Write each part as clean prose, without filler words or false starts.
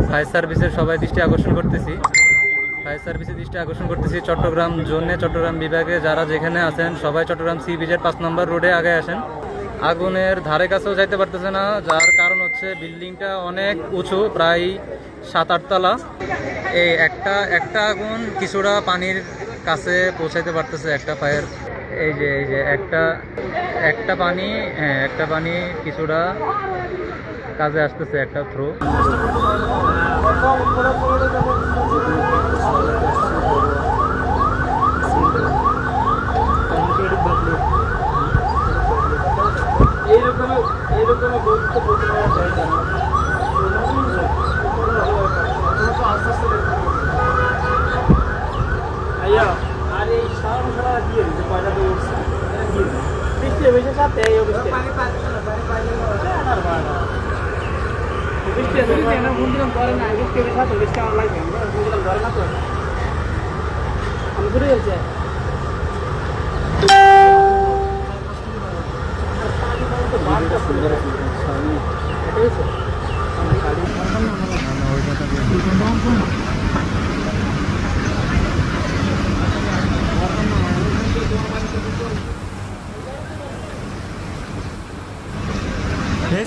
Fire সার্ভিসের সবাই দৃষ্টি আকর্ষণ করতেছি। ফায়ার সার্ভিসের দৃষ্টি আকর্ষণ করতেছি চট্টগ্রাম জোনে, চট্টগ্রাম বিভাগে যারা যেখানে আছেন সবাই চট্টগ্রাম সি বিচের 5 নম্বর রোডে আগে আসেন। আগুনের ধারে কাছেও যাইতে পারতেছে না, যার কারণ হচ্ছে বিল্ডিংটা অনেক উঁচু, প্রায় 7-8 তলা। এই একটা আগুন কিছুটা পানির কাছে পৌঁছাইতে পারতেছে, একটা ফায়ার। এই যে একটা পানি, হ্যাঁ একটা পানি কিছুটা কাজে আসতেছে, একটা থ্রো।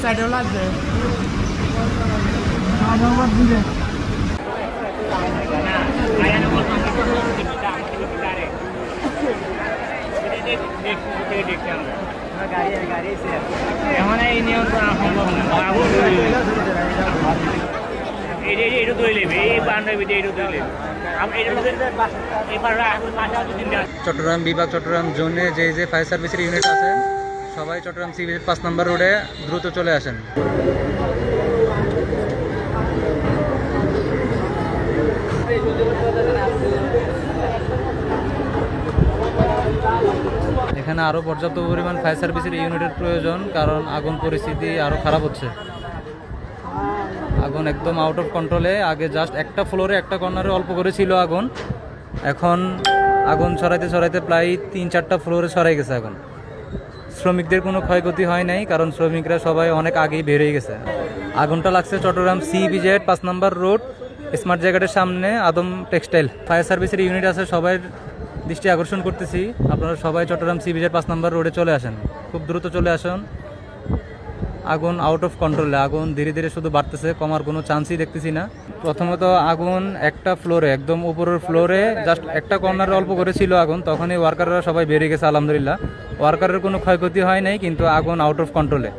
সাইডে লাগবে চট্টগ্রাম বিভাগ, চট্টগ্রাম জোনে যে ফায়ার সার্ভিসের ইউনিট আছে সবাই চট্টগ্রাম সি বিচের 5 নম্বর রোডে দ্রুত চলে আসেন। এখানে আরও পর্যাপ্ত পরিমাণ ফায়ার সার্ভিসের ইউনিটের প্রয়োজন, কারণ আগুন পরিস্থিতি আরও খারাপ হচ্ছে। আগুন একদম আউট অফ কন্ট্রোলে। আগে জাস্ট একটা ফ্লোরে একটা কর্নারে অল্প করে ছিল আগুন, এখন আগুন ছড়াইতে প্রায় 3-4টা ফ্লোরে ছড়াই গেছে আগুন। শ্রমিকদের কোনো ক্ষয়ক্ষতি হয় নাই, কারণ শ্রমিকরা সবাই অনেক আগেই বের হয়ে গেছে। আগুনটা লাগছে চট্টগ্রাম সি বিচের 5 নম্বর রোড স্মার্ট জায়গাটার সামনে আদম টেক্সটাইল। ফায়ার সার্ভিসের ইউনিট আছে, সবাই দৃষ্টি আকর্ষণ করতেছি আপনারা সবাই চট্টগ্রাম সি বিচের 5 নম্বর রোডে চলে আসেন, খুব দ্রুত চলে আসুন। আগুন আউট অফ কন্ট্রোলে, আগুন ধীরে ধীরে শুধু বাড়তেছে, কমার কোনো চান্সই দেখতেছি না। প্রথমত আগুন একটা ফ্লোরে, একদম উপরের ফ্লোরে জাস্ট একটা কর্নারে অল্প করে ছিল আগুন, তখনই ওয়ার্কাররা সবাই বেরিয়ে গেছে আলহামদুলিল্লাহ। ওয়ার্কারের কোনো ক্ষয়ক্ষতি হয় নাই, কিন্তু আগুন আউট অফ কন্ট্রোলে।